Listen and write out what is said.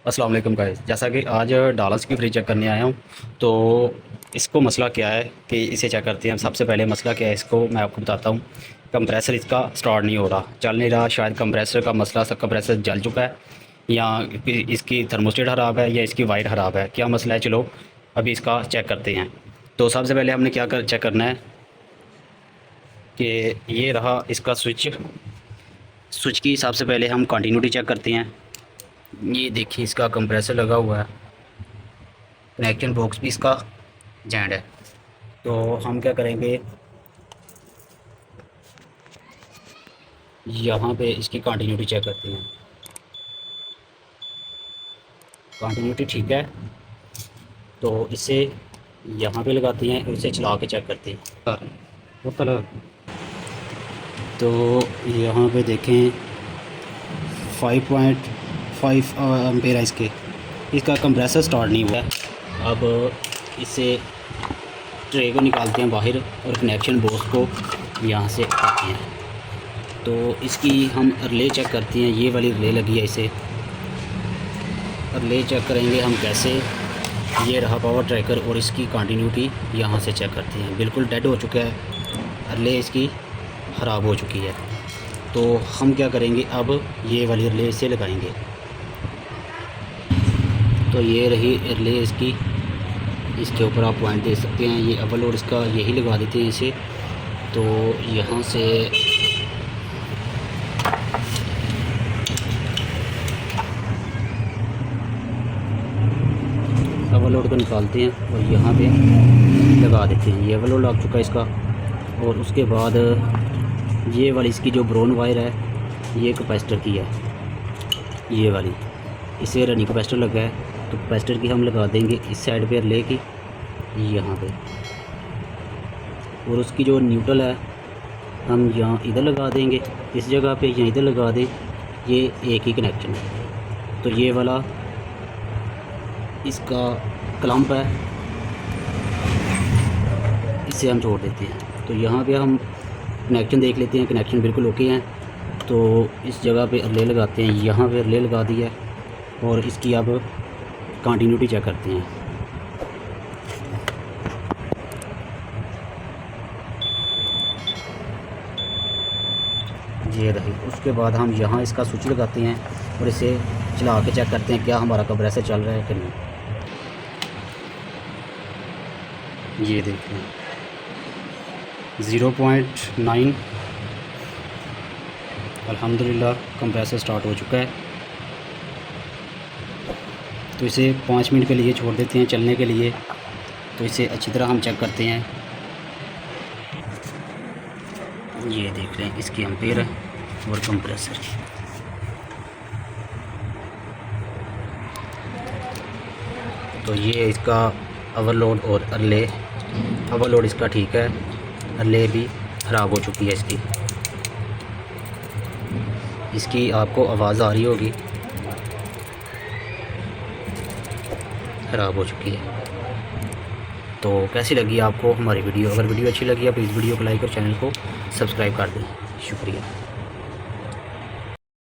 अस्सलाम वालेकुम गाइस। जैसा कि आज डालर्स की फ्रिज चेक करने आया हूँ, तो इसको मसला क्या है कि इसे चेक करते हैं। सबसे पहले मसला क्या है इसको मैं आपको बताता हूँ। कंप्रेसर इसका स्टार्ट नहीं हो रहा, चल नहीं रहा। शायद कंप्रेसर का मसला, सब कंप्रेसर जल चुका है या इसकी थर्मोस्टेट ख़राब है या इसकी वायर ख़राब है। क्या मसला है, चलो अभी इसका चेक करते हैं। तो सबसे पहले हमने क्या चेक करना है कि ये रहा इसका स्विच। स्विच की सबसे पहले हम कंटिन्यूटी चेक करते हैं। ये देखिए इसका कंप्रेसर लगा हुआ है, कनेक्शन बॉक्स भी इसका जैंड है। तो हम क्या करेंगे, यहाँ पे इसकी कंटिन्यूटी चेक करते हैं। कंटिन्यूटी ठीक है, तो इसे यहाँ पे लगाते हैं और इसे चला के चेक करते हैं। तो यहाँ पे देखें 5.5 एम्पेयर है इसका कंप्रेसर स्टार्ट नहीं हुआ है। अब इसे ट्रे को निकालते हैं बाहर और कनेक्शन बॉक्स को यहाँ से हटाते हैं। तो इसकी हम रिले चेक करते हैं। ये वाली रिले लगी है, इसे रिले चेक करेंगे हम कैसे। ये रहा पावर ट्रैकर और इसकी कंटिन्यूटी यहाँ से चेक करते हैं। बिल्कुल डेड हो चुका है, रिले इसकी ख़राब हो चुकी है। तो हम क्या करेंगे, अब ये वाली रिले इसे लगाएंगे। तो ये रही रिले इसकी, इसके ऊपर आप पॉइंट दे सकते हैं। ये अव्वल और इसका यही लगा देते हैं इसे। तो यहाँ से अव्वल लोड को निकालते हैं और यहाँ पे लगा देते हैं। ये अव्वल लोड लग चुका है इसका। और उसके बाद ये वाली इसकी जो ब्राउन वायर है, ये कैपेसिटर की है, ये वाली, इसे रनिंग कैपेसिटर लगा है। तो कैपेसिटर की हम लगा देंगे इस साइड पे रिले की, यहाँ पे। और उसकी जो न्यूट्रल है हम यहाँ इधर लगा देंगे, इस जगह पे, यहाँ इधर लगा दें। ये एक ही कनेक्शन है। तो ये वाला इसका क्लम्प है, इसे हम छोड़ देते हैं। तो यहाँ पे हम कनेक्शन देख लेते हैं, कनेक्शन बिल्कुल ओके हैं। तो इस जगह पे रिले लगाते हैं, यहाँ पे रिले लगा दी है। और इसकी अब कंटिन्यूटी चेक करते हैं। ये रही। उसके बाद हम यहाँ इसका स्विच लगाते हैं और इसे चला के चेक करते हैं क्या हमारा कंप्रेसर चल रहा है कि नहीं। ये देखें 0.9 अल्हम्दुलिल्लाह कंप्रेसर स्टार्ट हो चुका है। तो इसे 5 मिनट के लिए छोड़ देते हैं चलने के लिए। तो इसे अच्छी तरह हम चेक करते हैं। ये देख रहे हैं इसकी एम्पेयर है और कंप्रेसर। तो ये इसका ओवरलोड और रिले, ओवरलोड इसका ठीक है, रिले भी ख़राब हो चुकी है इसकी आपको आवाज़ आ रही होगी, ख़राब हो चुकी है। तो कैसी लगी आपको हमारी वीडियो? अगर वीडियो अच्छी लगी है प्लीज़ वीडियो को लाइक और चैनल को सब्सक्राइब कर दें। शुक्रिया।